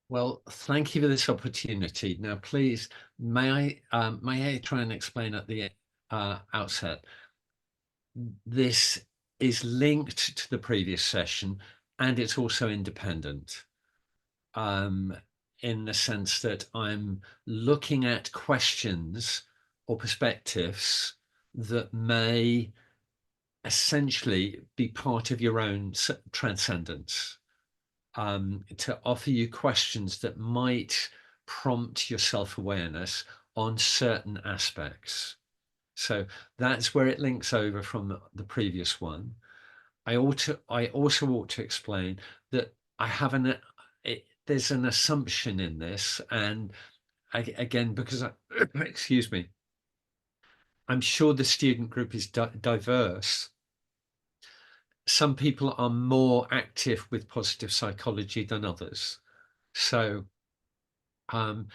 Well, thank you for this opportunity. Now, please, may I try and explain at the outset? This is linked to the previous session, and it's also independent, um, in the sense that I'm looking at questions or perspectives that may essentially be part of your own transcendence, to offer you questions that might prompt your self-awareness on certain aspects. So that's where it links over from the previous one. I also ought to explain that I have there's an assumption in this, and again, because excuse me, I'm sure the student group is diverse. Some people are more active with positive psychology than others. So um,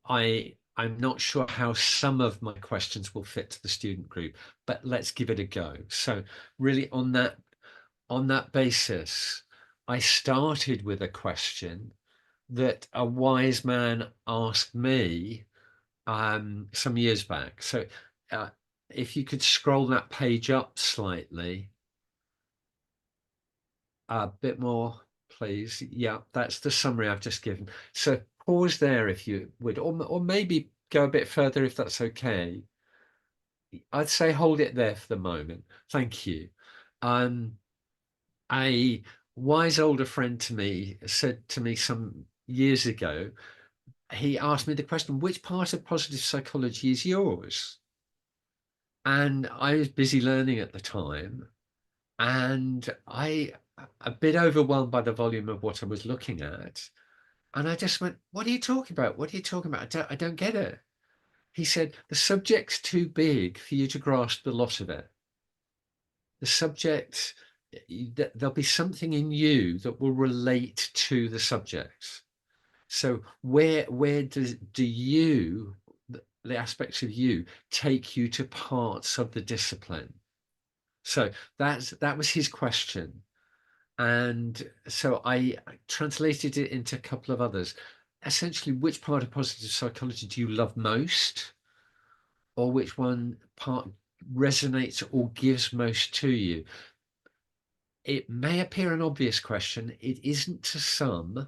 I'm not sure how some of my questions will fit to the student group, but let's give it a go. So really on that basis, I started with a question that a wise man asked me some years back. So if you could scroll that page up slightly, a bit more, please. Yeah, that's the summary I've just given. So pause there if you would, or maybe go a bit further if that's okay. I'd say hold it there for the moment. Thank you. Um, a wise older friend to me said to me some years ago, he asked me the question, which part of positive psychology is yours? And I was busy learning at the time, and a bit overwhelmed by the volume of what I was looking at. And I just went, what are you talking about? What are you talking about? I don't get it. He said, the subject's too big for you to grasp the lot of it. The subject, there'll be something in you that will relate to the subject. So where do you, the aspects of you, take you to parts of the discipline? So that was his question. And so I translated it into a couple of others. Essentially, which part of positive psychology do you love most? Or which one part resonates or gives most to you? It may appear an obvious question. It isn't to some.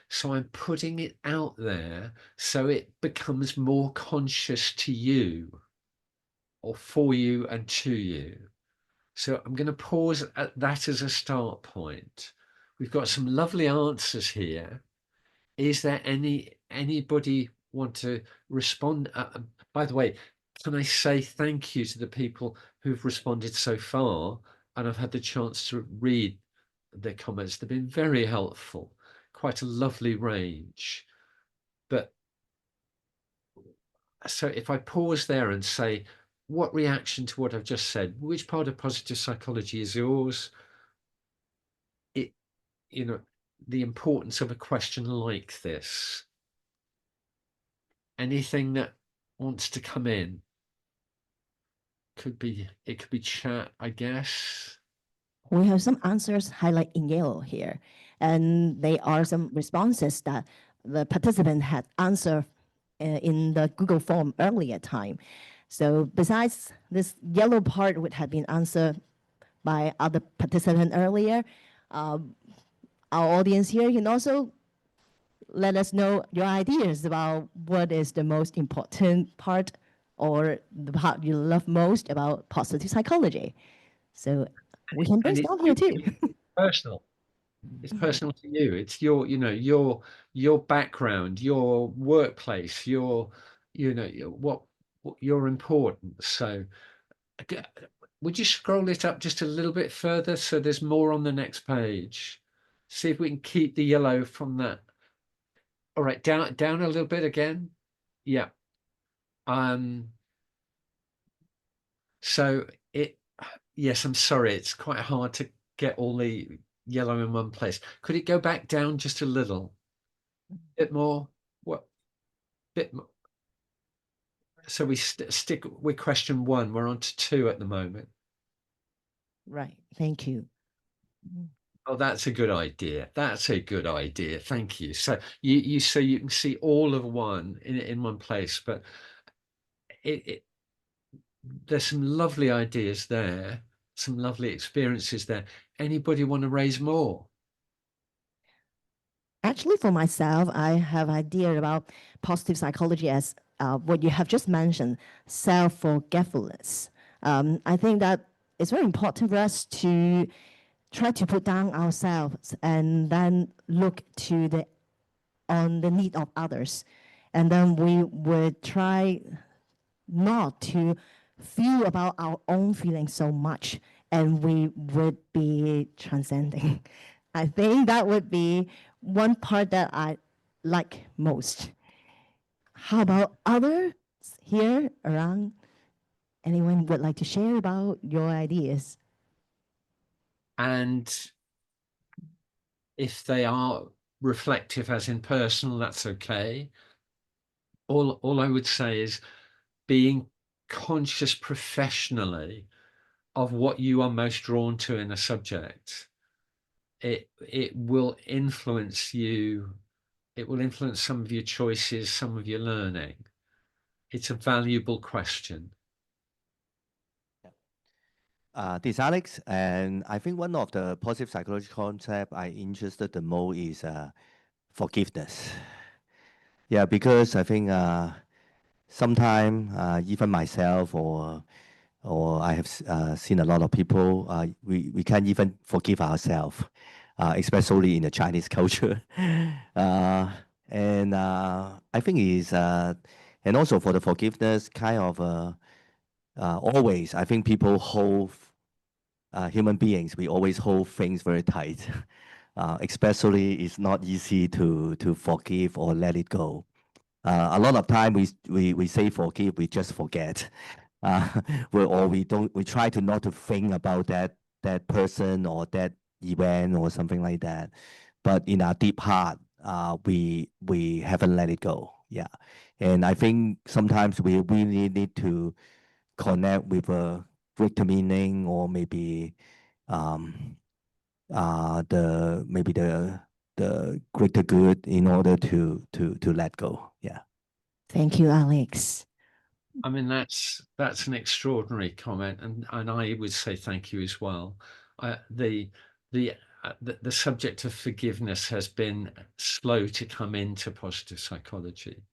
So I'm putting it out there so it becomes more conscious to you, or for you and to you. So I'm going to pause at that as a start point. We've got some lovely answers here. Is there anybody want to respond? By the way, can I say thank you to the people who've responded so far? And I've had the chance to read their comments. They've been very helpful. Quite a lovely range. But so if I pause there and say, what reaction to what I've just said? Which part of positive psychology is yours? It, you know, the importance of a question like this. Anything that wants to come in? It could be chat, I guess. We have some answers highlighted in yellow here, and they are some responses that the participant had answered in the Google form earlier time. So besides this yellow part would have been answered by other participant earlier, our audience here can also let us know your ideas about what is the most important part or the part you love most about positive psychology. So we can And brainstorm here too. personal. It's personal to you. It's your, your background, your workplace, what your importance. So would you scroll it up just a little bit further so there's more on the next page? See if we can keep the yellow from that. All right, down a little bit again. Yeah. Um, so yes, I'm sorry, it's quite hard to get all the yellow in one place. Could it go back down just a little bit more? What bit more? So we stick with question one. We're on to two at the moment. Right. Thank you. Oh, that's a good idea. That's a good idea. Thank you. So you can see all of one in one place, but it there's some lovely ideas there, some lovely experiences there. Anybody want to raise more? Actually, for myself, I have idea about positive psychology as what you have just mentioned, self-forgetfulness. I think that it's very important for us to try to put down ourselves and then look to the on the need of others, and then we would try not to feel about our own feelings so much, and we would be transcending. I think that would be one part that I like most. How about others here around? Anyone would like to share about your ideas? And if they are reflective, as in personal, that's okay. All I would say is being conscious professionally of what you are most drawn to in a subject. It will influence you. It will influence some of your choices, some of your learning. It's a valuable question. This is Alex, and I think one of the positive psychology concept I interested the most is forgiveness. Yeah, because I think sometimes even myself or I have seen a lot of people, we can't even forgive ourselves, especially in the Chinese culture. And I think is and also for the forgiveness kind of always I think people hold human beings, we always hold things very tight. Especially it's not easy to forgive or let it go. A lot of time we say forgive, we just forget. Uh, or we don't, we try to not to think about that person or that event or something like that. But in our deep heart, we haven't let it go. Yeah, and I think sometimes we really need to connect with a greater meaning or maybe um, the maybe the greater good in order to let go. Yeah. Thank you, Alex. I mean, that's an extraordinary comment, and I would say thank you as well. The the subject of forgiveness has been slow to come into positive psychology,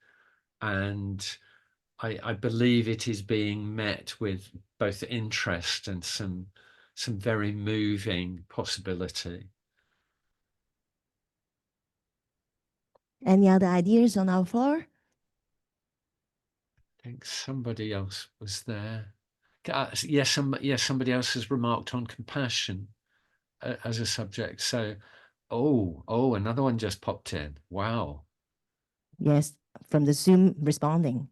and I believe it is being met with both interest and some very moving possibility. Any other ideas on our floor? I think somebody else was there. Yes, somebody else has remarked on compassion as a subject. So, another one just popped in. Wow. Yes, from the Zoom responding.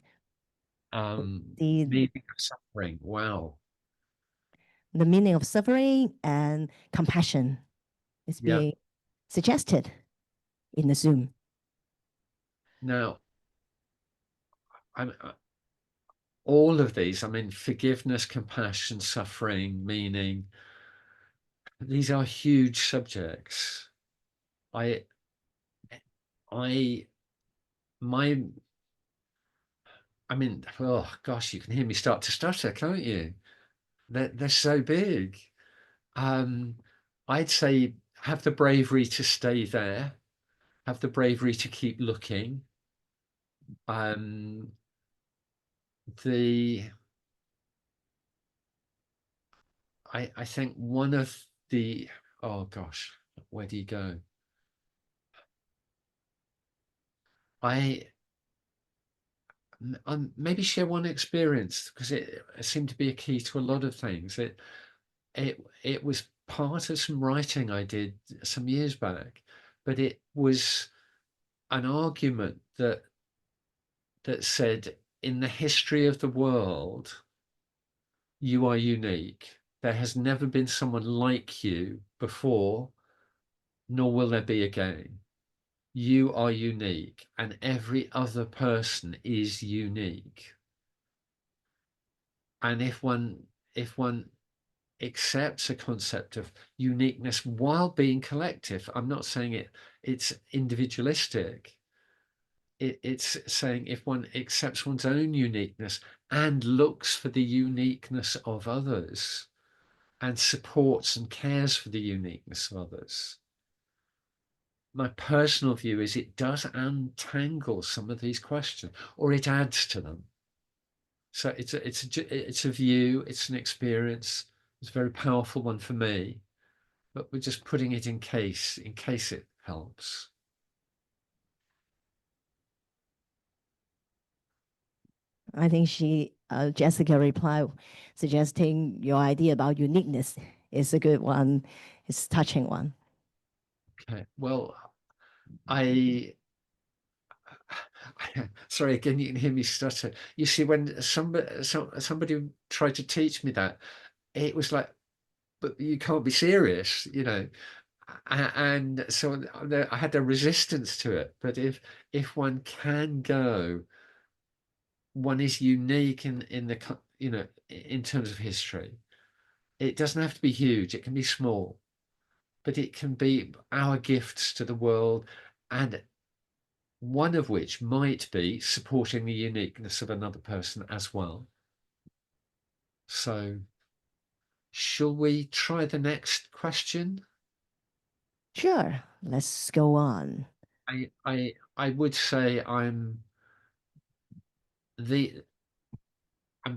The Meaning of suffering. Wow. the meaning of suffering and compassion is Yeah. being suggested in the Zoom. Now, I'm all of these. I mean, forgiveness, compassion, suffering, meaning. These are huge subjects. I, I, my. I mean, oh gosh, you can hear me start to stutter, can't you? They're so big. Um, I'd say have the bravery to stay there, have the bravery to keep looking. Um, the I think one of the oh gosh, where do you go? I maybe share one experience because it seemed to be a key to a lot of things. It was part of some writing I did some years back, but it was an argument that said in the history of the world, you are unique. There has never been someone like you before, nor will there be again. You are unique, and every other person is unique. And if one accepts a concept of uniqueness while being collective. I'm not saying it's individualistic. It's saying if one accepts one's own uniqueness and looks for the uniqueness of others and supports and cares for the uniqueness of others. My personal view is it does untangle some of these questions, or it adds to them. So it's a view, it's an experience. It's a very powerful one for me, but we're just putting it in case it helps. I think Jessica replied, suggesting your idea about uniqueness is a good one. It's a touching one. Okay. Well, I sorry again. You can hear me stutter. You see, when somebody tried to teach me that, it was like, but you can't be serious, you know. And so I had a resistance to it. But if one can go, one is unique in the, you know, in terms of history. It doesn't have to be huge. It can be small, but it can be our gifts to the world, and one of which might be supporting the uniqueness of another person as well. So, shall we try the next question? Sure, let's go on. I would say I'm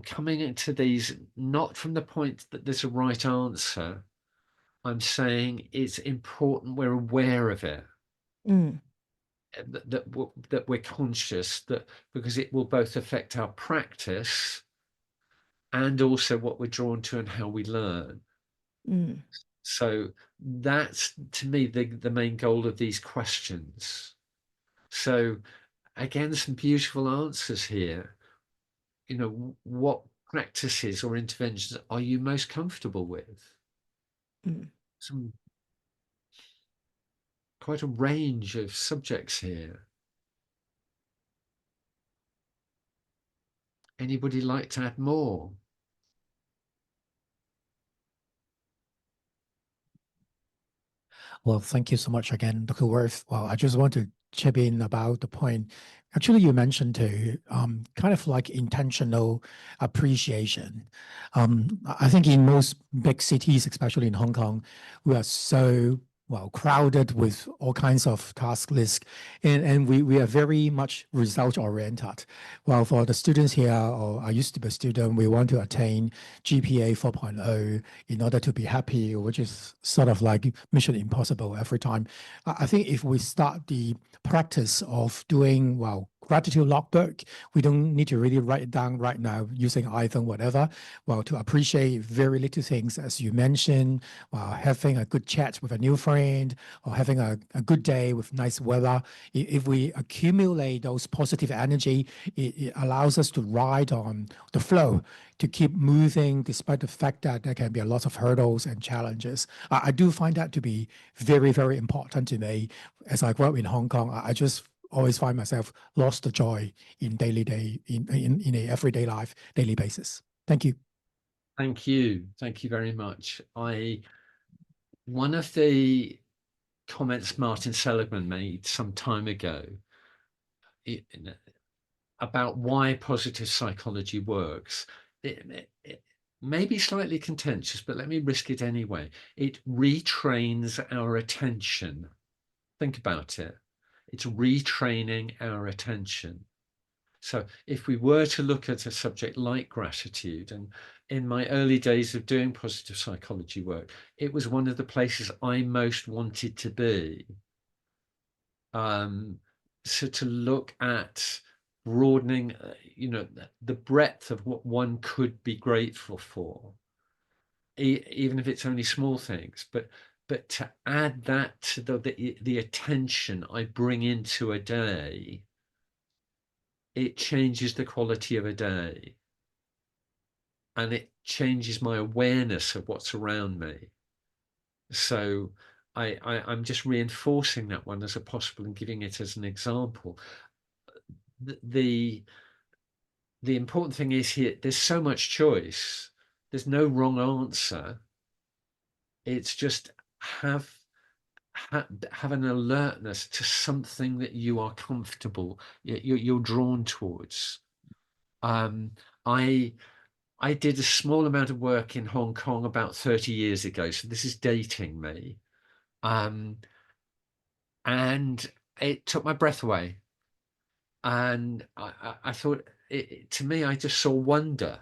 coming into these not from the point that there's a right answer. I'm saying it's important we're aware of it. Mm, That we're conscious that, because it will both affect our practice and also what we're drawn to and how we learn. mm. So that's, to me, the main goal of these questions. So again, some beautiful answers here. You know, what practices or interventions are you most comfortable with? Mm. Some quite a range of subjects here. Anybody like to add more? Well, thank you so much again, Dr. Worth. Well, I just want to chip in about the point. Actually, you mentioned to kind of like intentional appreciation. I think in most big cities, especially in Hong Kong, we are so crowded with all kinds of task lists, and we are very much result oriented. Well, for the students here, or I used to be a student, we want to attain GPA 4.0 in order to be happy, which is sort of like mission impossible every time. I think if we start the practice of doing, gratitude logbook, we don't need to really write it down right now using iPhone, whatever. Well, to appreciate very little things, as you mentioned, having a good chat with a new friend or having a good day with nice weather. If we accumulate those positive energy, it allows us to ride on the flow, to keep moving despite the fact that there can be a lot of hurdles and challenges. I do find that to be very, very important to me. As I grew up in Hong Kong, I just always find myself lost the joy in in a everyday life, daily basis. Thank you. Thank you. Thank you very much. One of the comments Martin Seligman made some time ago about why positive psychology works, it may be slightly contentious, but let me risk it anyway. It retrains our attention. Think about it. It's retraining our attention. So if we were to look at a subject like gratitude, and in my early days of doing positive psychology work, it was one of the places I most wanted to be. So to look at broadening, you know, the breadth of what one could be grateful for, even if it's only small things, but to add that to the attention I bring into a day, it changes the quality of a day, and it changes my awareness of what's around me. So I'm just reinforcing that one as a possible and giving it as an example. The important thing is here, there's so much choice. There's no wrong answer. It's just have an alertness to something that you are comfortable, you're drawn towards. I did a small amount of work in Hong Kong about 30 years ago, so this is dating me. And it took my breath away. And I thought, to me, I just saw wonder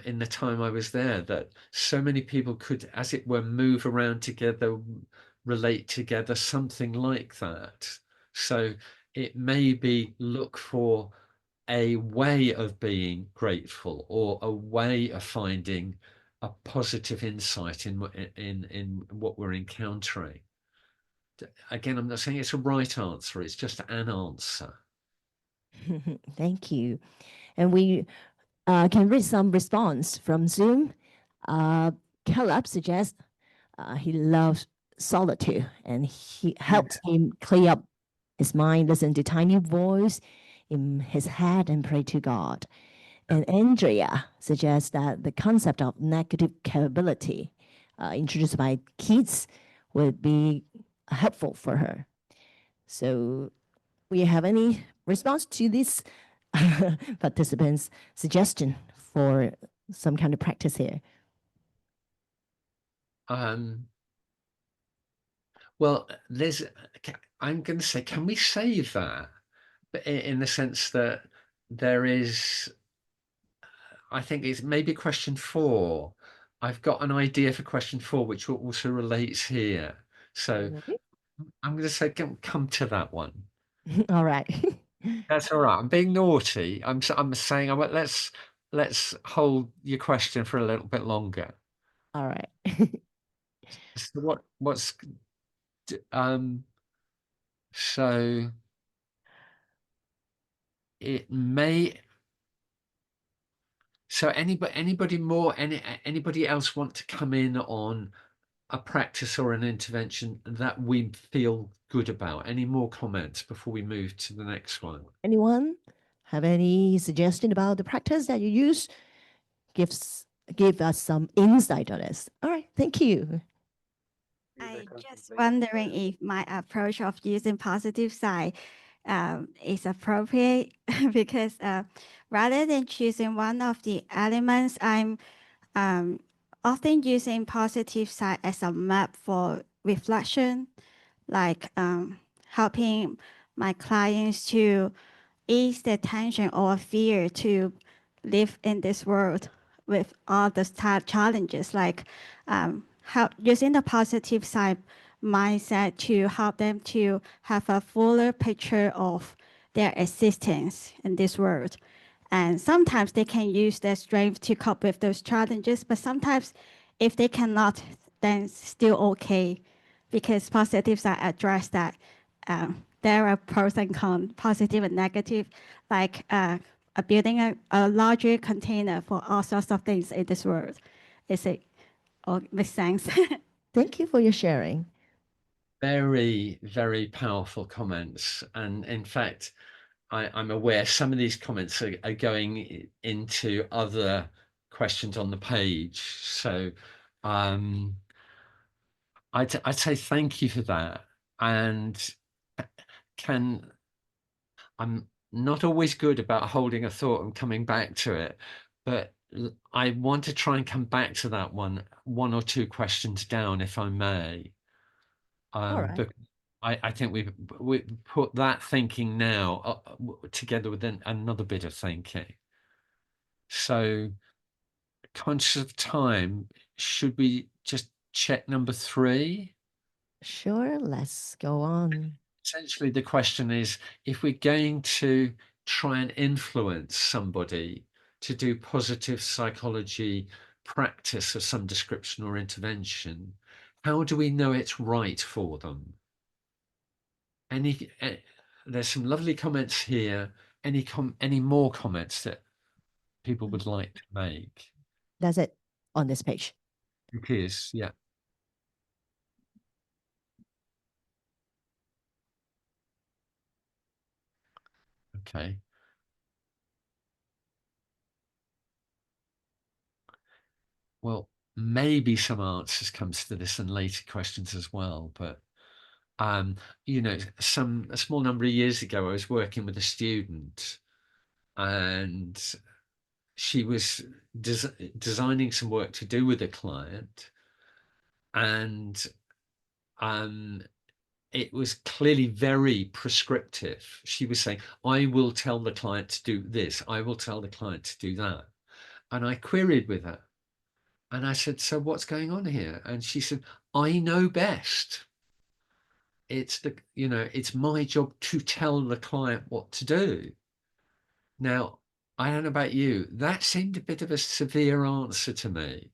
in the time I was there, that so many people could, as it were, move around together, relate together, something like that. So it may be look for a way of being grateful, or a way of finding a positive insight in what we're encountering. Again, I'm not saying it's a right answer, it's just an answer. Thank you. And we can read some response from Zoom. Caleb suggests he loves solitude, and he helps him clear up his mind, listen to tiny voice in his head, and pray to God. And Andrea suggests that the concept of negative capability introduced by kids would be helpful for her. So, we have any response to this participants' suggestion for some kind of practice here? Well, I'm going to say, can we save that? But in the sense that there is, I think it's maybe question 4. I've got an idea for question 4, which also relates here. So I'm going to say, come to that one. All right. That's all right. I'm being naughty. I'm saying, let's hold your question for a little bit longer. All right. So so it may. So anybody else want to come in on a practice or an intervention that we feel good about? Any more comments before we move to the next one? Anyone have any suggestion about the practice that you use? Give us some insight on this. All right, thank you. I just wondering if my approach of using positive side is appropriate because rather than choosing one of the elements, I'm often using positive side as a map for reflection, like helping my clients to ease their tension or fear to live in this world with all the challenges, like help using the positive side mindset to help them to have a fuller picture of their existence in this world. And sometimes they can use their strength to cope with those challenges, but sometimes if they cannot, then still okay, because positive side address that there are pros and cons, positive and negative, like building a larger container for all sorts of things in this world. Is it all makes sense? Thank you for your sharing. Very, very powerful comments. And in fact, I'm aware some of these comments are going into other questions on the page. So I'd say thank you for that. And I'm not always good about holding a thought and coming back to it, but I want to try and come back to that one or two questions down, if I may. All right. But I think we put that thinking now together with another bit of thinking. So, conscious of time, should we just check number 3? Sure, let's go on. Essentially, the question is, if we're going to try and influence somebody to do positive psychology practice of some description or intervention, how do we know it's right for them? There's some lovely comments here. Any more comments that people would like to make? That's it on this page. It is, yeah. Okay. Well, maybe some answers comes to this and later questions as well. But you know, a small number of years ago, I was working with a student, and she was designing some work to do with a client, and it was clearly very prescriptive. She was saying, I will tell the client to do this, I will tell the client to do that. And I queried with her, and I said, so what's going on here? And she said, I know best. It's it's my job to tell the client what to do. Now, I don't know about you, that seemed a bit of a severe answer to me.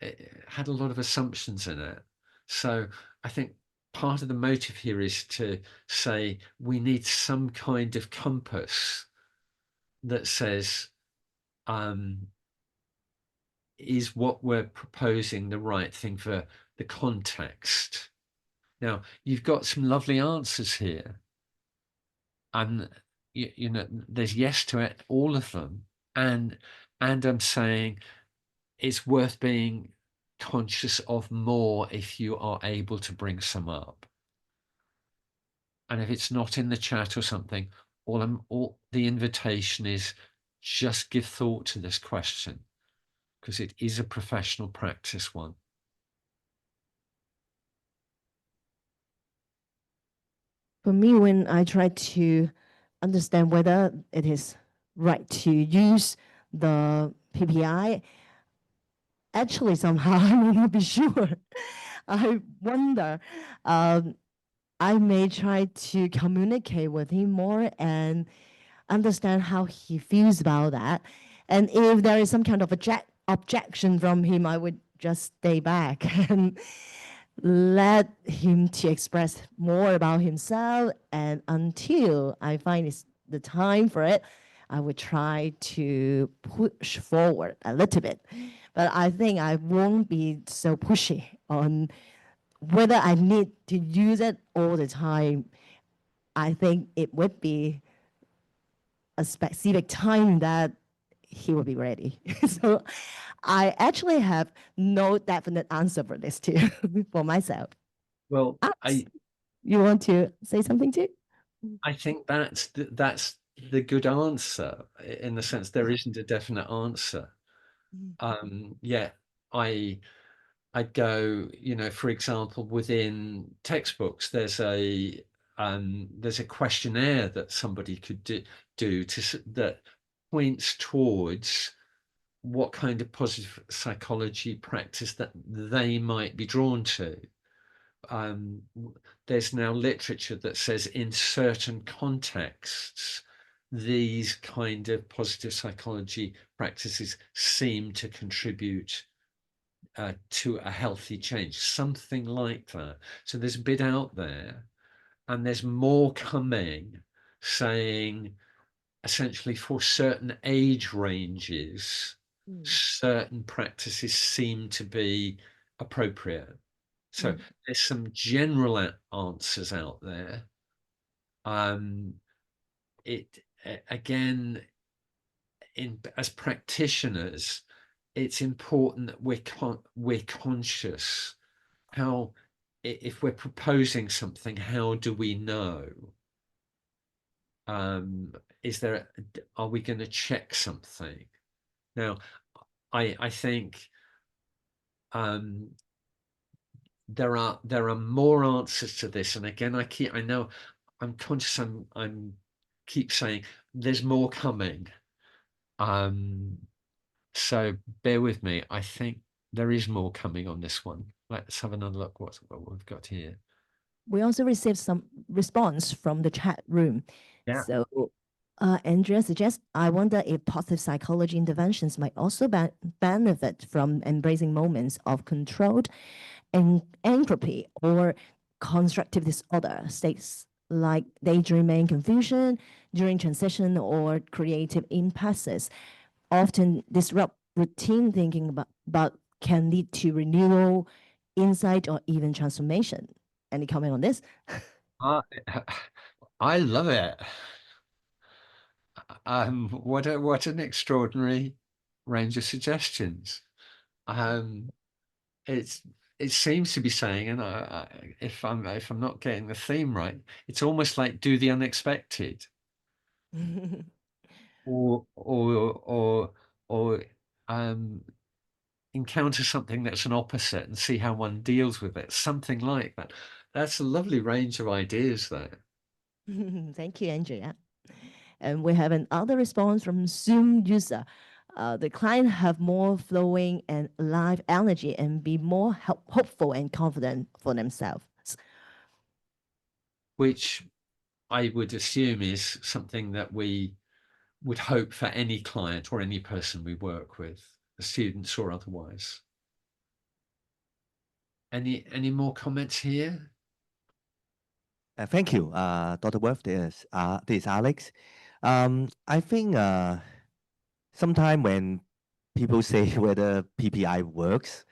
It had a lot of assumptions in it. So I think part of the motive here is to say we need some kind of compass that says, is what we're proposing the right thing for the context? Now, you've got some lovely answers here, and you know, there's yes to it, all of them, and I'm saying it's worth being conscious of more if you are able to bring some up. And if it's not in the chat or something, all the invitation is just give thought to this question, because it is a professional practice one. For me, when I try to understand whether it is right to use the PPI, actually somehow I may not be sure. I wonder, I may try to communicate with him more and understand how he feels about that. And if there is some kind of objection from him, I would just stay back and let him to express more about himself. And until I find it's the time for it, I would try to push forward a little bit. But I think I won't be so pushy on whether I need to use it all the time. I think it would be a specific time that he will be ready. So I actually have no definite answer for this too, for myself. Well, Alex, you want to say something too? I think that's the good answer, in the sense there isn't a definite answer. Yeah, I'd go, you know, for example, within textbooks, there's a questionnaire that somebody could do that points towards what kind of positive psychology practice that they might be drawn to. There's now literature that says in certain contexts, these kind of positive psychology practices seem to contribute to a healthy change, something like that. So there's a bit out there, and there's more coming, saying essentially for certain age ranges, certain practices seem to be appropriate. So there's some general answers out there. Again, as practitioners, it's important that we're conscious. How, if we're proposing something, how do we know? Are we going to check something? Now, I think there are more answers to this, and again, I know I'm conscious. I'm keep saying there's more coming. So bear with me. I think there is more coming on this one. Let's have another look what we've got here. We also received some response from the chat room. Yeah. So Andrea suggests, I wonder if positive psychology interventions might also benefit from embracing moments of controlled entropy or constructive disorder states like daydreaming, confusion during transition, or creative impasses often disrupt routine thinking, but can lead to renewal, insight, or even transformation. Any comment on this? I love it. What an extraordinary range of suggestions. It seems to be saying, and if I'm not getting the theme right, it's almost like do the unexpected, or encounter something that's an opposite and see how one deals with it. Something like that. That's a lovely range of ideas there. Thank you, Andrea. And we have another response from Zoom user. The client have more flowing and live energy and be more hopeful and confident for themselves. Which I would assume is something that we would hope for any client or any person we work with, students or otherwise. Any more comments here? Thank you, Dr. Worth. This is Alex. I think sometimes when people say whether PPI works,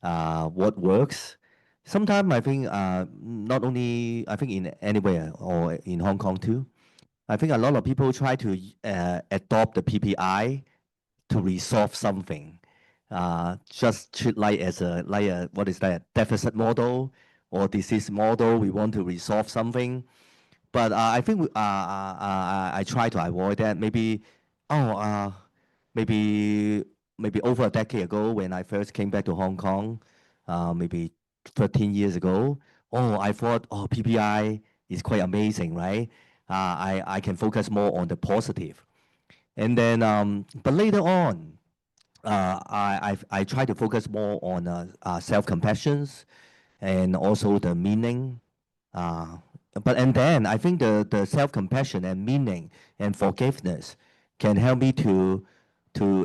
what works, sometimes I think not only I think in anywhere or in Hong Kong too, I think a lot of people try to adopt the PPI to resolve something. Just treat like a what is that, deficit model or disease model. We want to resolve something, but I think I try to avoid that. Maybe maybe over a decade ago when I first came back to Hong Kong, maybe 13 years ago. I thought PPI is quite amazing, right? I can focus more on the positive, and then but later on. I try to focus more on self-compassion and also the meaning. And then I think the self-compassion and meaning and forgiveness can help me to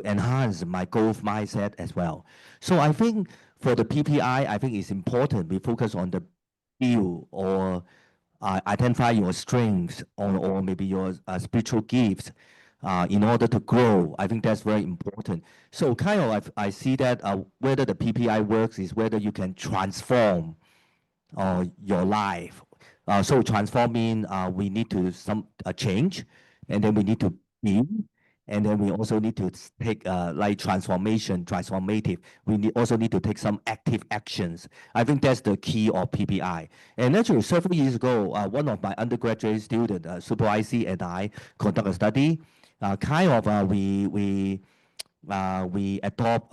enhance my growth mindset as well. So I think for the PPI, I think it's important we focus on the build or identify your strengths or maybe your spiritual gifts in order to grow. I think that's very important. So kind of I see that whether the PPI works is whether you can transform your life. So transform mean we need to change, and then we need to build, and then we also need to take like transformative. We also need to take some active actions. I think that's the key of PPI. And actually, several years ago, one of my undergraduate students, Super IC, and I conduct a study. We adopt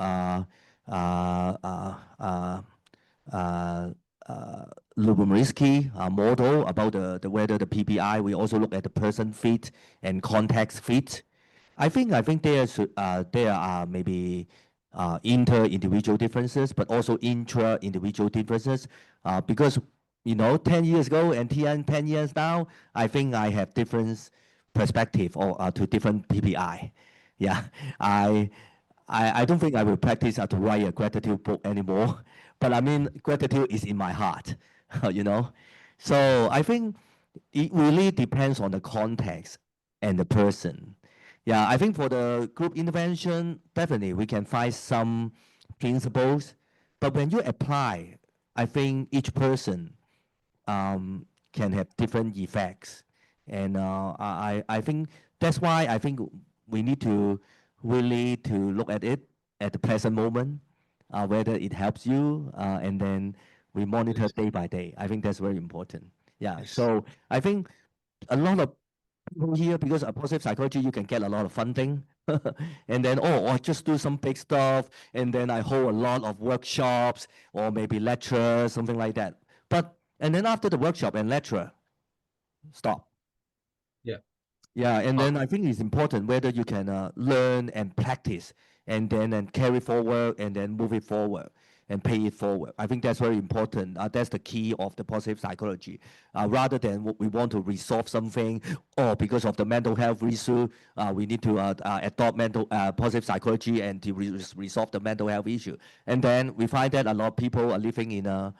Lubomyrsky model about the whether the PPI. We also look at the person fit and context fit. I think there are maybe inter-individual differences, but also intra-individual differences. Because 10 years ago and 10 years now, I think I have different perspective or to different PPI. Yeah, I don't think I will practice to write a gratitude book anymore. But I mean, gratitude is in my heart, So I think it really depends on the context and the person. Yeah, I think for the group intervention, definitely we can find some principles. But when you apply, I think each person can have different effects. And I think that's why I think we need to really to look at it at the present moment, whether it helps you, and then we monitor day by day. I think that's very important. Yeah. Yes. So I think a lot of people here, because of positive psychology, you can get a lot of funding. And then, I just do some big stuff. And then I hold a lot of workshops or maybe lectures, something like that. And then after the workshop and lecture, stop. Yeah. Yeah, and then I think it's important whether you can learn and practice and then carry forward and then move it forward and pay it forward. I think that's very important. That's the key of the positive psychology. Rather than we want to resolve something or because of the mental health issue, we need to adopt positive psychology and to resolve the mental health issue. And then we find that a lot of people are living in a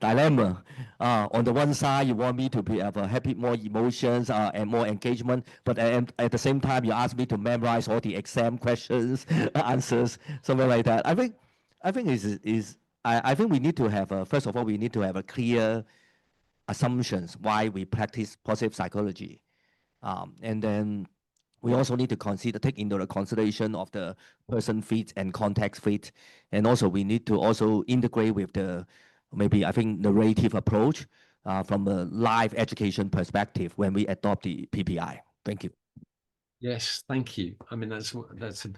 dilemma. On the one side, you want me to have more emotions and more engagement, but at the same time, you ask me to memorize all the exam questions, answers, something like that. I think I think we need to have first of all, we need to have a clear assumptions why we practice positive psychology, and then we also need to take into the consideration of the person fit and context fit. And also we need to also integrate with the, maybe I think, narrative approach from a live education perspective when we adopt the PPI. Thank you. Yes, thank you. I mean, that's a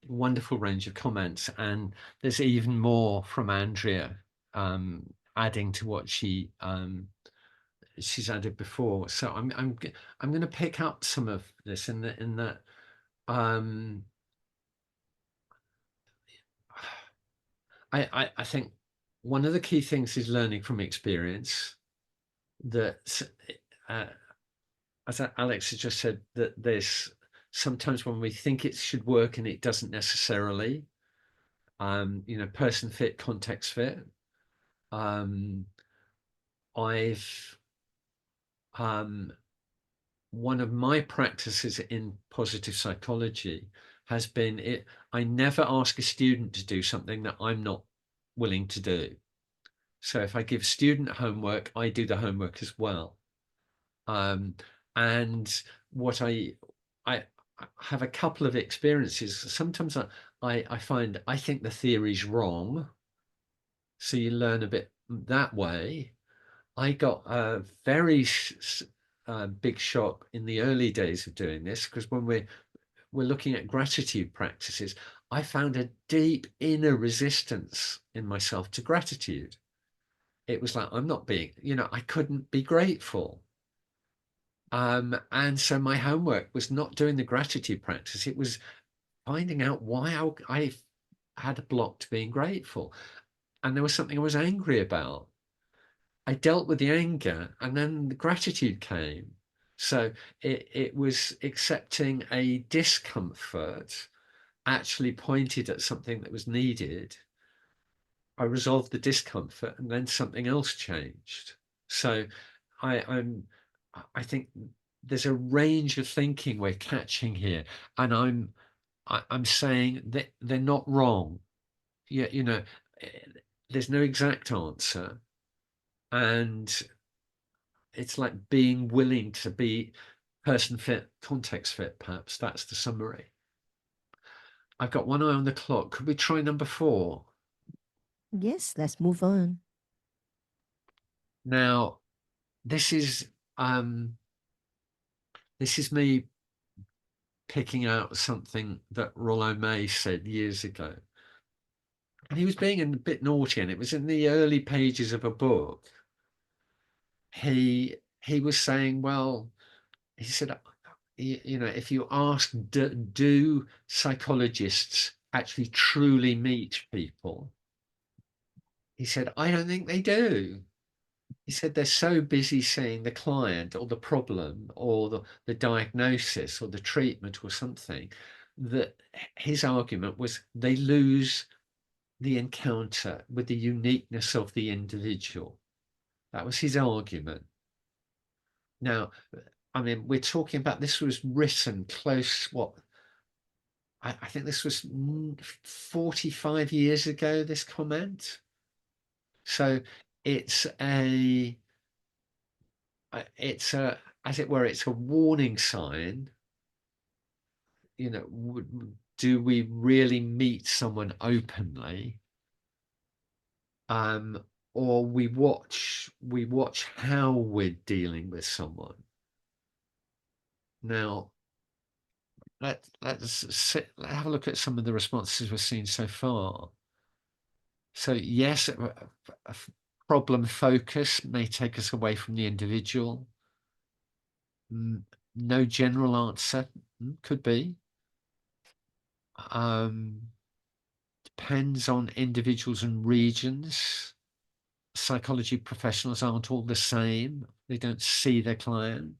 wonderful range of comments, and there's even more from Andrea, adding to what she's added before. So I'm going to pick up some of this in that I think one of the key things is learning from experience. That as Alex has just said, that there's sometimes when we think it should work and it doesn't necessarily. You know, person fit, context fit. I've one of my practices in positive psychology has been I never ask a student to do something that I'm not willing to do. So if I give student homework, I do the homework as well. And what I have a couple of experiences. Sometimes I find I think the theory's wrong. So you learn a bit that way. I got a very big shock in the early days of doing this, because when we're looking at gratitude practices, I found a deep inner resistance in myself to gratitude. It was like, I'm not being, you know, I couldn't be grateful. And so my homework was not doing the gratitude practice. It was finding out why I had a block to being grateful. And there was something I was angry about. I dealt with the anger, and then the gratitude came. So it was accepting a discomfort actually pointed at something that was needed. I resolved the discomfort, and then something else changed. So I think there's a range of thinking we're catching here, and I'm saying that they're not wrong. Yeah, you know, there's no exact answer, and it's like being willing to be person fit, context fit. Perhaps that's the summary. I've got one eye on the clock. Could we try number 4? Yes, let's move on. Now, this is me picking out something that Rollo May said years ago. And he was being a bit naughty, and it was in the early pages of a book. He was saying, well, he said, you know, if you ask, do psychologists actually truly meet people? He said, I don't think they do. He said they're so busy seeing the client or the problem or the diagnosis or the treatment or something, that his argument was they lose the encounter with the uniqueness of the individual. That was his argument. Now, I mean, we're talking about, this was written close, I think this was 45 years ago, this comment. So it's a, as it were, it's a warning sign. You know, do we really meet someone openly? Or we watch how we're dealing with someone. Now, let's have a look at some of the responses we've seen so far. So yes, a problem focus may take us away from the individual. No general answer, could be. Depends on individuals and regions. Psychology professionals aren't all the same. They don't see their client.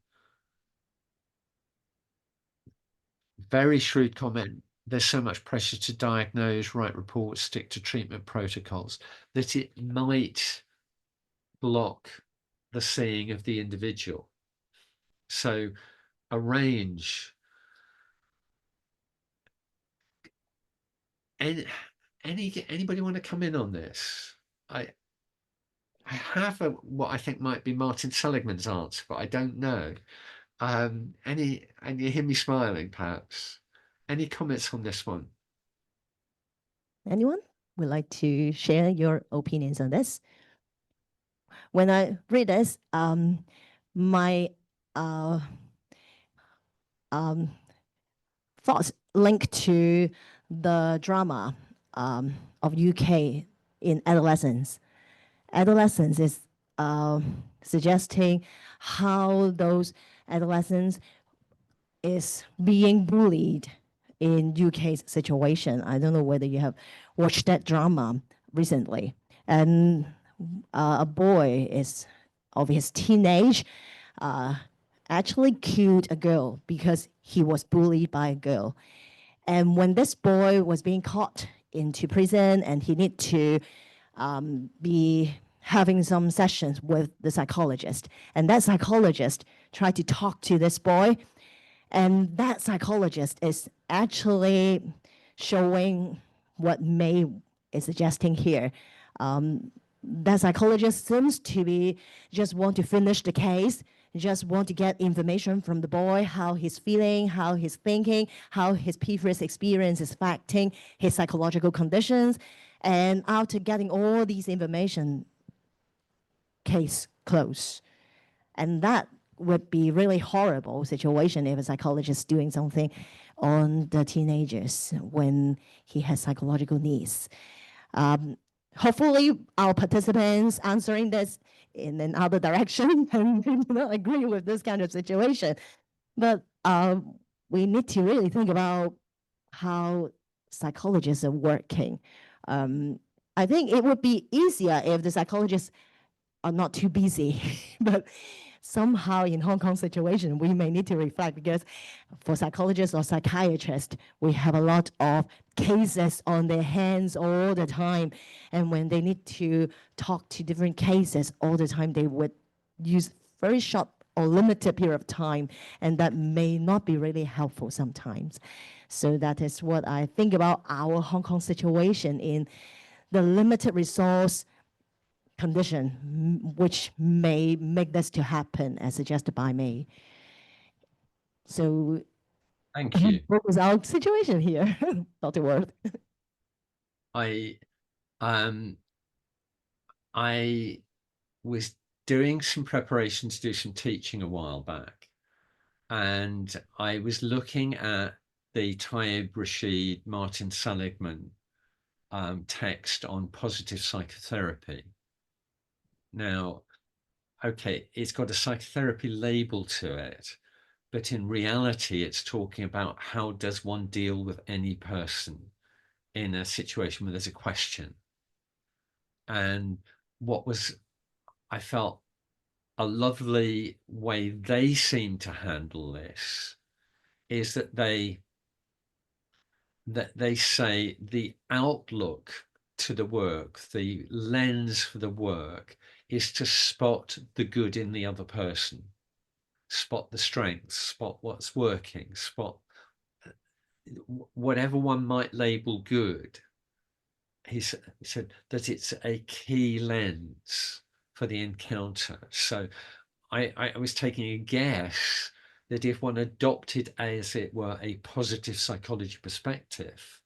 Very shrewd comment. There's so much pressure to diagnose, write reports, stick to treatment protocols, that it might block the seeing of the individual. So arrange. Anybody want to come in on this? I have what I think might be Martin Seligman's answer, but I don't know. And you hear me smiling, perhaps. Any comments on this one? Anyone would like to share your opinions on this? When I read this, my thoughts link to the drama of UK in adolescence. Adolescence is suggesting how those adolescents is being bullied in UK's situation. I don't know whether you have watched that drama recently. And a boy is of his teenage actually killed a girl because he was bullied by a girl. And when this boy was being caught into prison and he need to be having some sessions with the psychologist, and that psychologist tried to talk to this boy, and that psychologist is actually showing what May is suggesting here. That psychologist seems to be just want to finish the case, just want to get information from the boy, how he's feeling, how he's thinking, how his previous experience is affecting his psychological conditions. And after getting all these information, case closed. And that would be really horrible situation if a psychologist doing something on the teenagers when he has psychological needs. Hopefully our participants answering this in another direction and do not agree with this kind of situation. But we need to really think about how psychologists are working. I think it would be easier if the psychologists are not too busy, but somehow in Hong Kong situation, we may need to reflect because for psychologists or psychiatrists, we have a lot of cases on their hands all the time. And when they need to talk to different cases all the time, they would use very short or limited period of time, and that may not be really helpful sometimes. So that is what I think about our Hong Kong situation in the limited resource condition, which may make this to happen, as suggested by me. So, Thank you. what was our situation here, Dr. Worth? I was doing some preparation to do some teaching a while back, and I was looking at the Taib Rashid, Martin Seligman text on positive psychotherapy. Now, okay, it's got a psychotherapy label to it, but in reality, it's talking about how does one deal with any person in a situation where there's a question. And what was, I felt, a lovely way they seem to handle this is that they say the outlook to the work, the lens for the work, is to spot the good in the other person, spot the strengths, spot what's working, spot whatever one might label good. He said that it's a key lens for the encounter. So I was taking a guess that if one adopted, as it were, a positive psychology perspective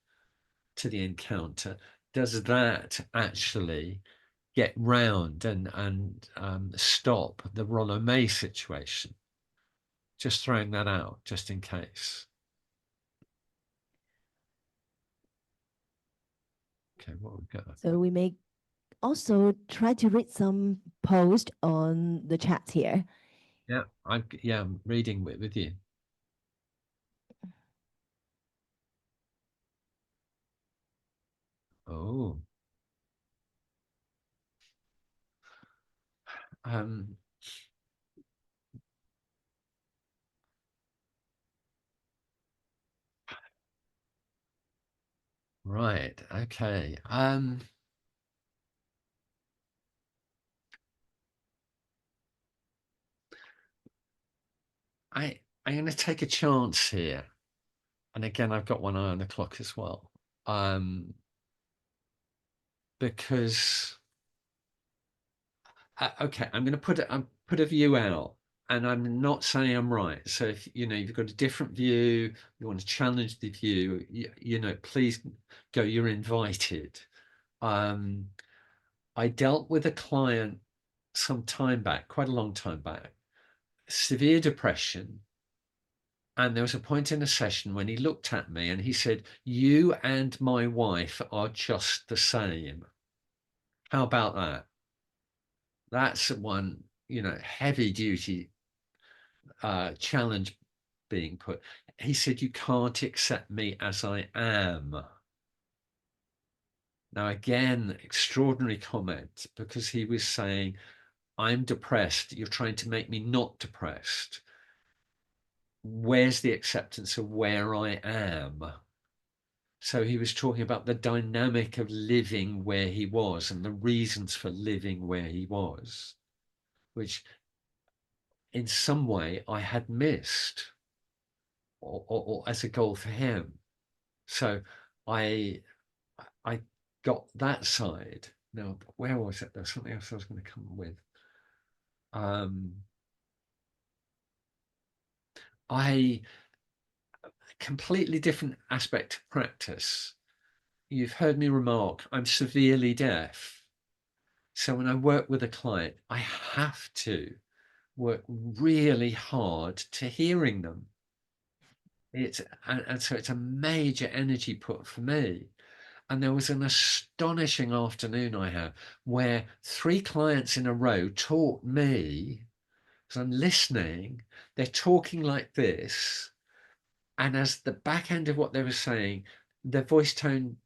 to the encounter, does that actually get round and stop the Rollo May situation? Just throwing that out, just in case. Okay, what we got? So we may also try to read some post on the chat here. Yeah, I'm reading with you. Oh. Right. Okay. I'm going to take a chance here, and again, I've got one eye on the clock as well, because okay, I'm going to put a view out and I'm not saying I'm right. So if you've got a different view, you want to challenge the view, please go. You're invited. I dealt with a client some time back, quite a long time back, severe depression. And there was a point in a session when he looked at me and he said, "You and my wife are just the same." How about that? That's one, heavy duty challenge being put. He said, "You can't accept me as I am." Now, again, extraordinary comment, because he was saying, "I'm depressed. You're trying to make me not depressed. Where's the acceptance of where I am?" So he was talking about the dynamic of living where he was and the reasons for living where he was, which in some way I had missed, or as a goal for him. So I got that side. Now, where was it? There's something else I was going to come with. I completely different aspect of practice. You've heard me remark, I'm severely deaf. So when I work with a client, I have to work really hard to hearing them. And so it's a major energy put for me. And there was an astonishing afternoon I had where 3 clients in a row taught me, as I'm listening, they're talking like this. And as the back end of what they were saying, their voice tone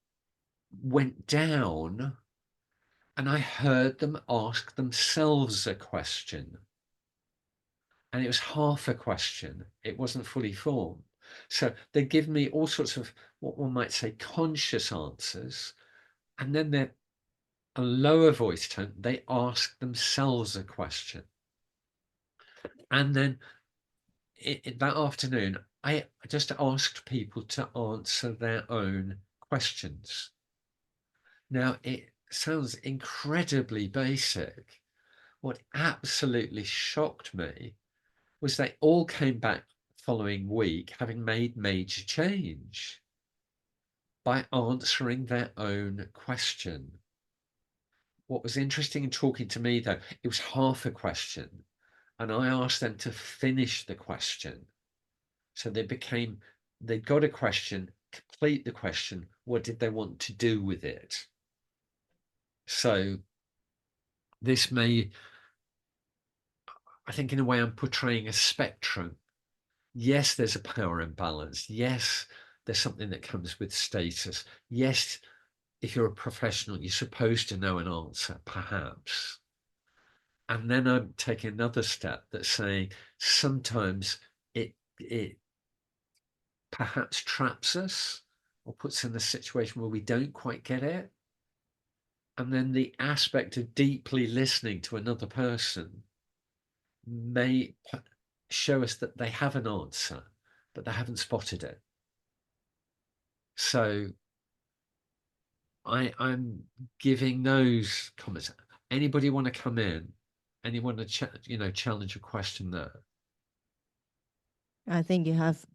went down, and I heard them ask themselves a question. And it was half a question. It wasn't fully formed. So they give me all sorts of what one might say conscious answers. And then they're a lower voice tone. They ask themselves a question. And then that afternoon, I just asked people to answer their own questions. Now, it sounds incredibly basic. What absolutely shocked me was they all came back following week having made major change by answering their own question. What was interesting in talking to me, though, it was half a question, and I asked them to finish the question. So they got a question, complete the question. What did they want to do with it? So this may, I think in a way I'm portraying a spectrum. Yes, there's a power imbalance. Yes, there's something that comes with status. Yes, if you're a professional, you're supposed to know an answer, perhaps. And then I'm taking another step that's saying sometimes it perhaps traps us or puts us in a situation where we don't quite get it. And then the aspect of deeply listening to another person may show us that they have an answer, but they haven't spotted it. So I'm giving those comments. Anybody want to come in? Anyone to challenge a question there? I think you have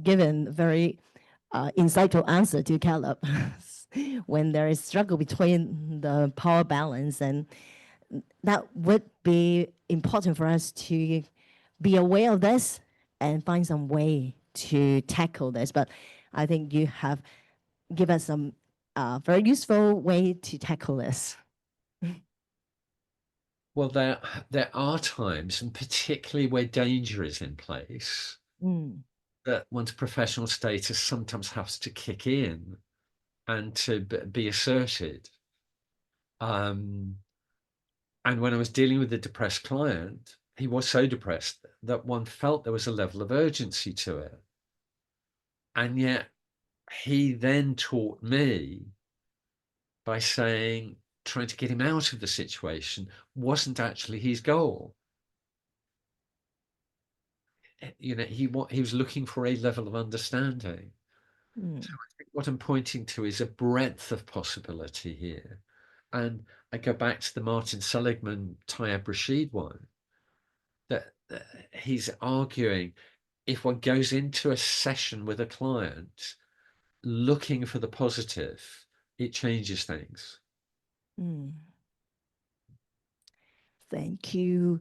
given very insightful answer to Caleb. When there is struggle between the power balance, and that would be important for us to be aware of this and find some way to tackle this. But I think you have given us some very useful way to tackle this. Well, there are times, and particularly where danger is in place, that one's professional status sometimes has to kick in and to be asserted. And when I was dealing with a depressed client, he was so depressed that one felt there was a level of urgency to it. And yet he then taught me by saying, trying to get him out of the situation wasn't actually his goal. He was looking for a level of understanding. So I think what I'm pointing to is a breadth of possibility here. And I go back to the Martin Seligman, Tayyab Rashid one. that he's arguing if one goes into a session with a client looking for the positive, it changes things. Mm. Thank you.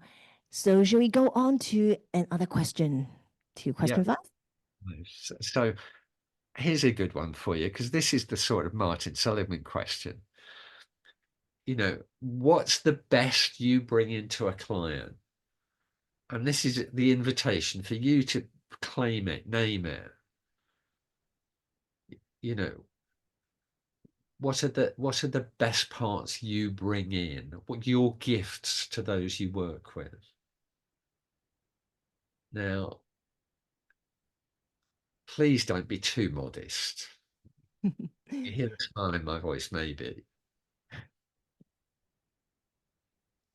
So shall we go on to another question, to question 5? So here's a good one for you, because this is the sort of Martin Sullivan question. You know, what's the best you bring into a client? And this is the invitation for you to claim it, name it. You know, what are the best parts you bring in? What your gifts to those you work with? Now, please don't be too modest. You hear the smile in my voice, maybe.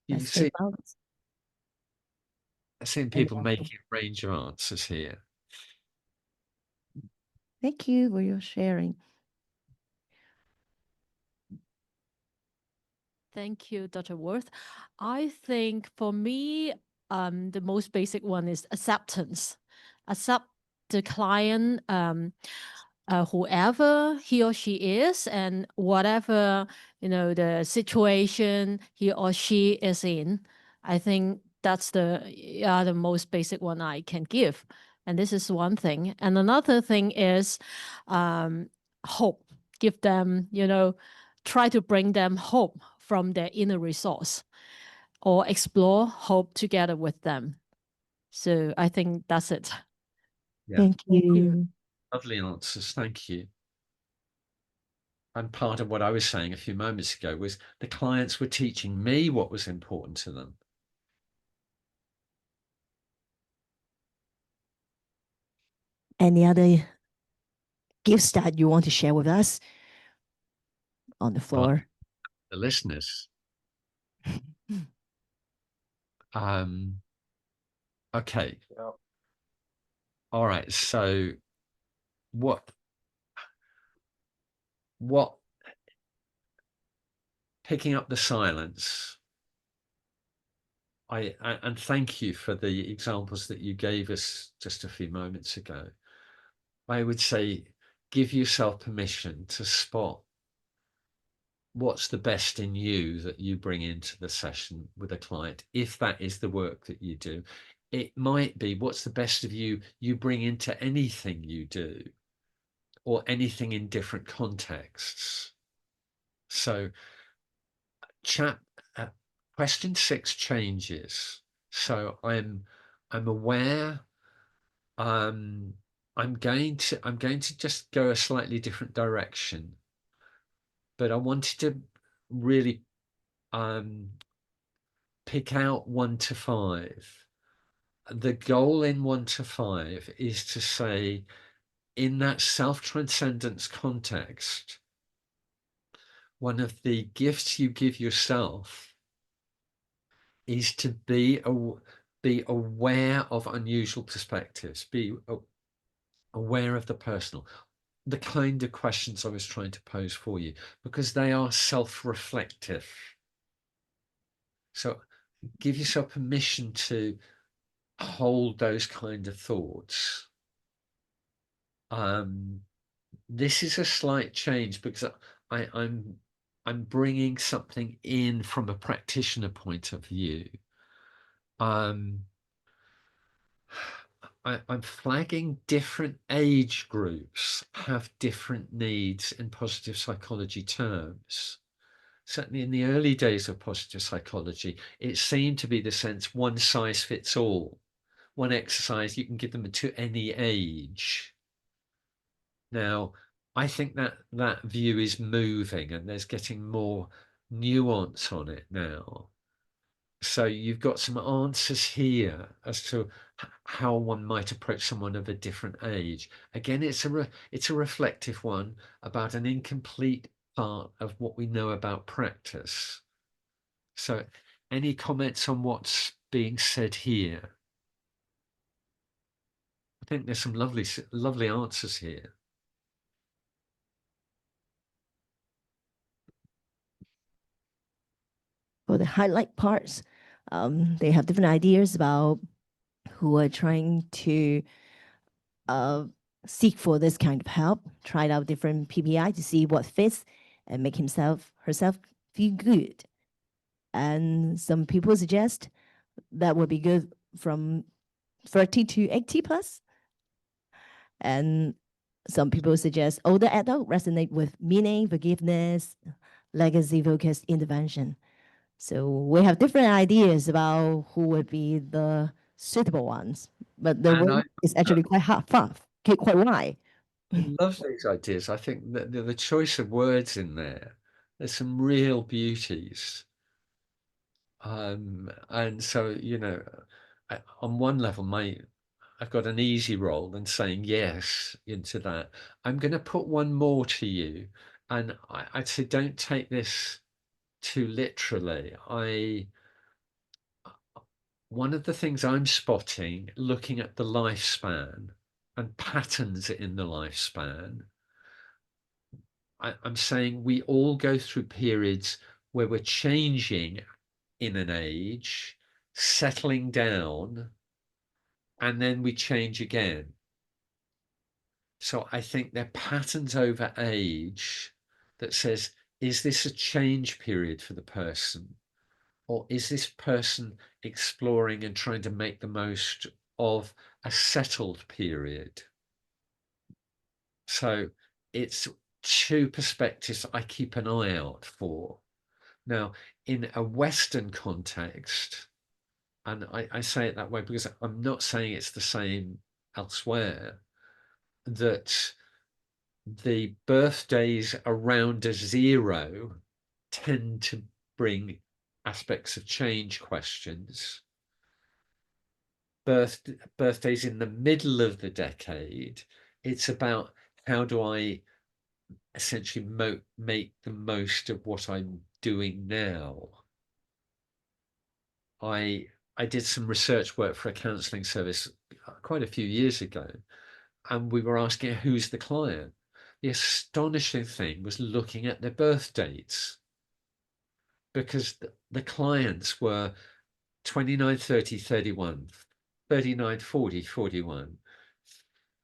You Let's stay see, balanced. I've seen people making a range of answers here. Thank you for your sharing. Thank you, Dr. Worth. I think for me, the most basic one is acceptance. Accept the client, whoever he or she is, and whatever, you know, the situation he or she is in. I think that's the most basic one I can give. And this is one thing. And another thing is hope. Give them, you know, try to bring them hope from their inner resource, or explore hope together with them. So I think that's it. Yeah. Thank you. Lovely answers. Thank you. And part of what I was saying a few moments ago was the clients were teaching me what was important to them. Any other gifts that you want to share with us on the floor? The listeners. Okay. All right. So what picking up the silence, and thank you for the examples that you gave us just a few moments ago. I would say give yourself permission to spot what's the best in you that you bring into the session with a client, if that is the work that you do. It might be what's the best of you bring into anything you do, or anything in different contexts. So question 6 changes. So I'm aware. I'm going to just go a slightly different direction, but I wanted to really pick out 1 to 5. The goal in 1 to 5 is to say, in that self-transcendence context, one of the gifts you give yourself is to be aware of unusual perspectives, be aware of the personal, the kind of questions I was trying to pose for you, because they are self-reflective. So give yourself permission to hold those kind of thoughts. This is a slight change because I'm bringing something in from a practitioner point of view. I'm flagging different age groups have different needs in positive psychology terms. Certainly in the early days of positive psychology, it seemed to be the sense one size fits all. One exercise, you can give them to any age. Now, I think that view is moving, and there's getting more nuance on it now. So you've got some answers here as to how one might approach someone of a different age. Again, it's a reflective one about an incomplete part of what we know about practice. So any comments on what's being said here? I think there's some lovely answers here. For the highlight parts, They have different ideas about who are trying to seek for this kind of help, tried out different PPI to see what fits and make herself feel good. And some people suggest that would be good from 30 to 80 plus. And some people suggest older adult resonate with meaning, forgiveness, legacy-focused intervention. So we have different ideas about who would be the suitable ones, but the And range is actually quite wide. I love these ideas. I think that the choice of words in there's some real beauties. And so, you know, on one level, I've got an easy role in saying yes into that. I'm going to put one more to you, and I'd say don't take this too literally. One of the things I'm spotting, looking at the lifespan and patterns in the lifespan, I'm saying we all go through periods where we're changing in an age, settling down, and then we change again. So I think there are patterns over age that says, is this a change period for the person? Or is this person exploring and trying to make the most of a settled period? So it's two perspectives I keep an eye out for. Now, in a Western context, and I say it that way because I'm not saying it's the same elsewhere, that the birthdays around a zero tend to bring aspects of change questions. Birthdays in the middle of the decade, it's about how do I essentially make the most of what I'm doing now. I did some research work for a counselling service quite a few years ago, and we were asking who's the client. The astonishing thing was looking at their birth dates, because the clients were 29, 30, 31, 39, 40, 41,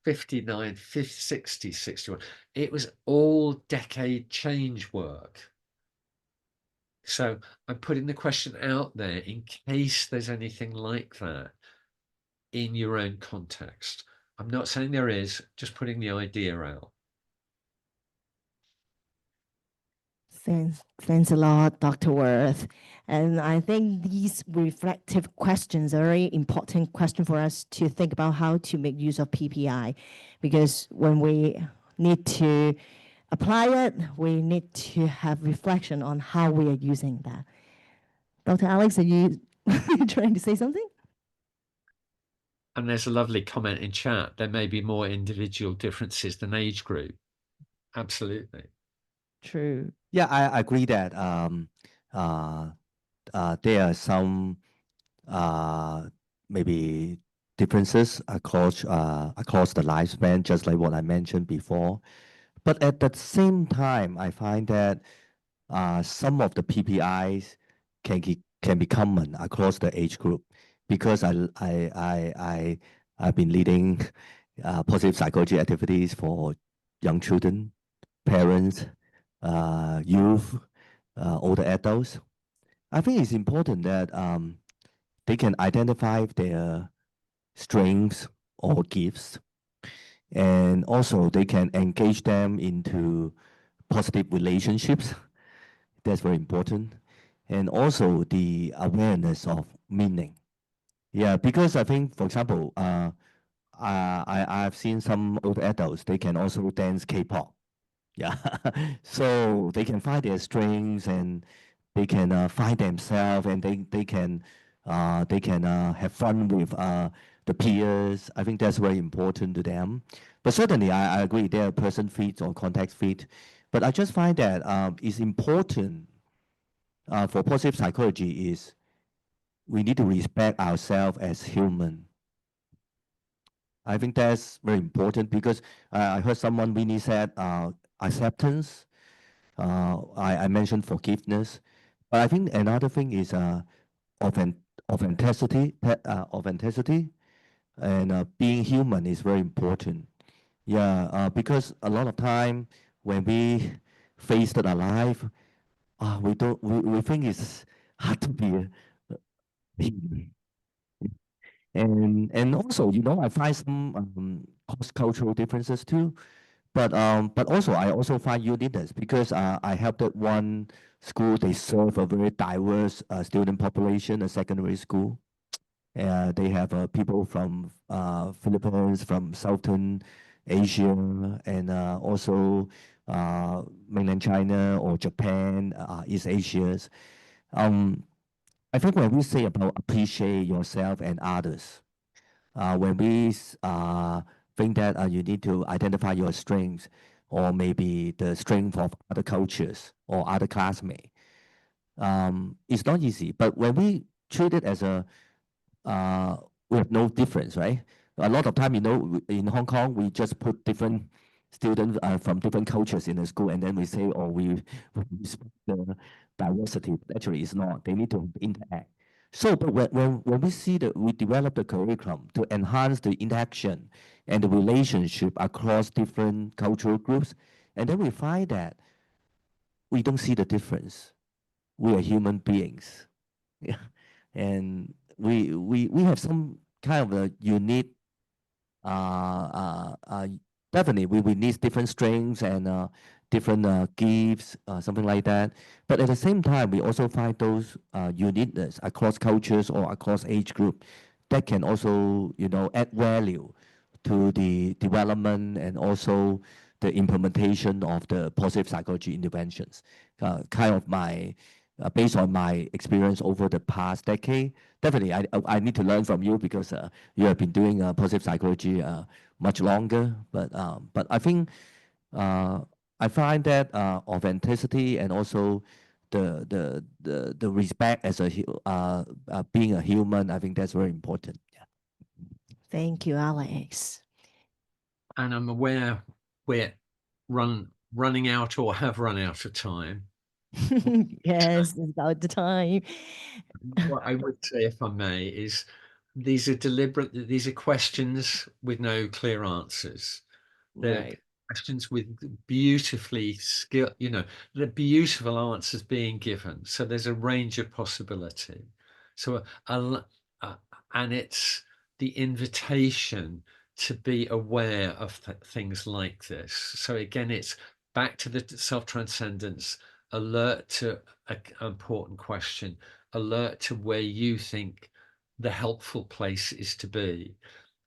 59, 50, 60, 61. It was all decade change work. So I'm putting the question out there in case there's anything like that in your own context. I'm not saying there is, just putting the idea out. Thanks a lot, Dr. Worth. And I think these reflective questions are a very important question for us to think about how to make use of PPI, because when we need to apply it, we need to have reflection on how we are using that. Dr. Alex, are you trying to say something? And there's a lovely comment in chat. There may be more individual differences than age group. Absolutely. True. Yeah, I agree that there are some maybe differences across the lifespan, just like what I mentioned before. But at the same time, I find that some of the PPIs can be common across the age group, because I've been leading positive psychology activities for young children, parents, youth, older adults. I think it's important that they can identify their strengths or gifts, and also they can engage them into positive relationships. That's very important. And also the awareness of meaning. Yeah, because I think, for example, I've seen some old adults, they can also dance K-pop. Yeah, so they can find their strengths, and they can find themselves, and they can have fun with the peers. I think that's very important to them. But certainly, I agree there are person fit or context fit. But I just find that it's important for positive psychology is we need to respect ourselves as human. I think that's very important, because I heard someone really said acceptance. I mentioned forgiveness, but I think another thing is authenticity, and being human is very important. Yeah, because a lot of time when we face it alive, we think it's hard to be a human. And also, I find some cross-cultural differences too. But also I also find uniqueness because I helped at one school. They serve a very diverse student population, a secondary school. They have people from Philippines, from Southern Asia, and also mainland China or Japan, East Asia. I think when we say about appreciate yourself and others, when we think that you need to identify your strengths or maybe the strength of other cultures or other classmates, it's not easy. But when we treat it as we have no difference, right? A lot of time, in Hong Kong, we just put different students from different cultures in the school, and then we say, oh, we respect the diversity. But actually, it's not. They need to interact. So, but when we see that we develop the curriculum to enhance the interaction and the relationship across different cultural groups, and then we find that we don't see the difference. We are human beings. Yeah. And we have some kind of a unique definitely we need different strengths and different gifts, something like that. But at the same time, we also find those uniqueness across cultures or across age group that can also add value to the development and also the implementation of the positive psychology interventions. Kind of my based on my experience over the past decade, definitely I need to learn from you because you have been doing positive psychology much longer. But I think I find that authenticity and also the respect as being a human, I think that's very important. Yeah. Thank you, Alex. And I'm aware we're running out or have run out of time. Yes, it's about the time. What I would say, if I may, is these are questions with no clear answers. They're Right. questions with beautifully the beautiful answers being given. So there's a range of possibility. So and it's the invitation to be aware of things like this. So again, it's back to the self-transcendence, alert to an important question, alert to where you think the helpful place is to be.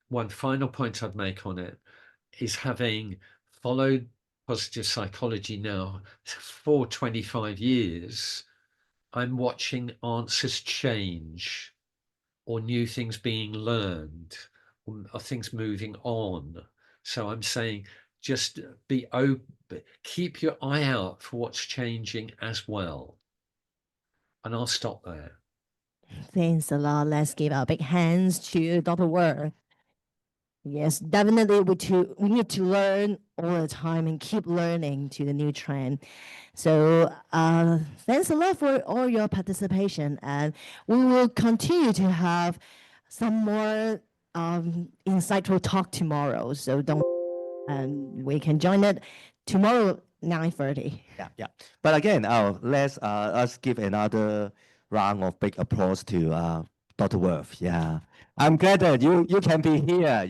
One final point I'd make on it is, having followed positive psychology now for 25 years, I'm watching answers change or new things being learned or things moving on. So I'm saying just be open, keep your eye out for what's changing as well. And I'll stop there. Thanks a lot. Let's give our big hands to Dr. Worth. Yes, definitely we need to learn all the time and keep learning to the new trend. So thanks a lot for all your participation, and we will continue to have some more insightful talk tomorrow. So and we can join it tomorrow 9:30. Yeah. But again, let's us give another round of big applause to Dr. Worth. Yeah, I'm glad that you can be here.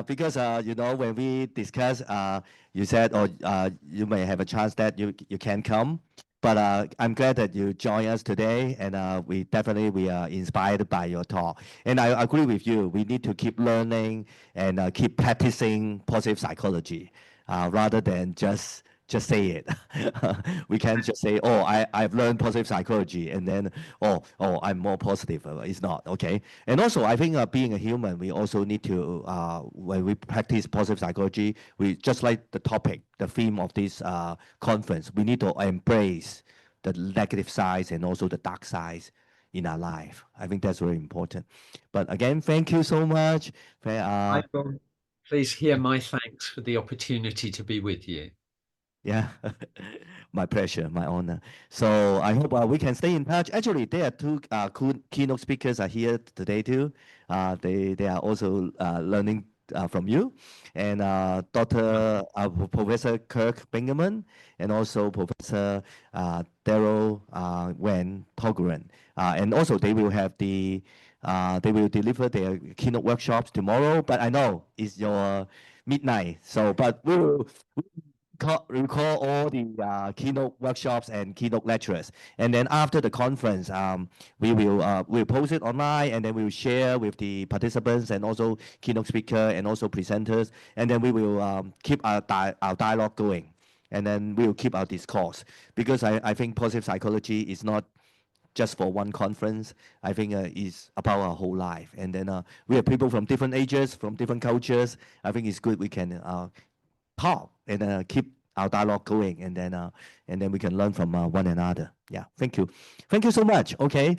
Because when we discuss, you said you may have a chance that you can come. But I'm glad that you join us today, and we are inspired by your talk. And I agree with you. We need to keep learning and keep practicing positive psychology, rather than just say it. We can't just say, oh, I've learned positive psychology, and then oh I'm more positive. It's not okay. And also I think being a human, we also need to when we practice positive psychology, we just like the topic, the theme of this conference, we need to embrace the negative sides and also the dark sides in our life. I think that's very important. But again, thank you so much. Please hear my thanks for the opportunity to be with you. Yeah, my pleasure, my honor. So I hope we can stay in touch. Actually, there are two keynote speakers are here today too. They are also learning from you, and Professor Kirk Bingaman, and also Professor Daryl Wen Toguren. And also they will have they will deliver their keynote workshops tomorrow. But I know it's your midnight, so but we will record all the keynote workshops and keynote lectures. And then after the conference, we will we'll post it online, and then we will share with the participants and also keynote speaker and also presenters. And then we will keep our dialogue going. And then we will keep our discourse, because I think positive psychology is not just for one conference. I think it's about our whole life. And then we have people from different ages, from different cultures. I think it's good we can talk and keep our dialogue going, and then we can learn from one another. Yeah, thank you so much. Okay,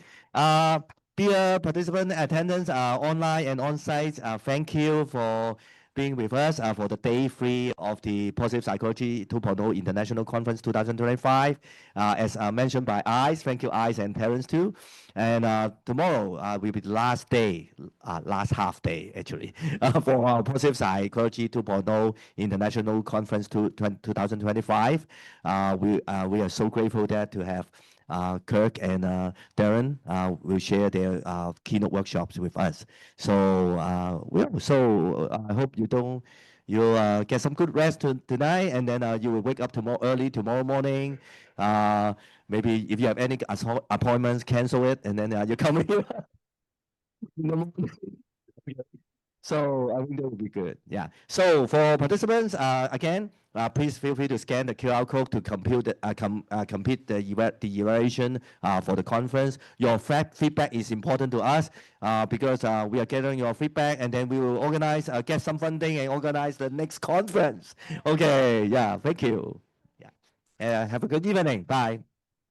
dear participant attendants online and on site, thank you for being with us for the day 3 of the Positive Psychology 2.0 International Conference 2025. As mentioned by Ice, thank you Ice and Terence too. And tomorrow will be the last day, last half day actually, for our Positive Psychology 2.0 International Conference 2025. We are so grateful that to have Kirk and Darren will share their keynote workshops with us. So I hope you'll get some good rest tonight, and then you will wake up early tomorrow morning. Maybe if you have any appointments, cancel it, and then you come here in the morning. So I think that would be good. Yeah. So for participants, again, please feel free to scan the QR code to complete the evaluation for the conference. Your feedback is important to us because we are gathering your feedback, and then we will organize, get some funding, and organize the next conference. Okay. Yeah. Thank you. Yeah. Have a good evening. Bye.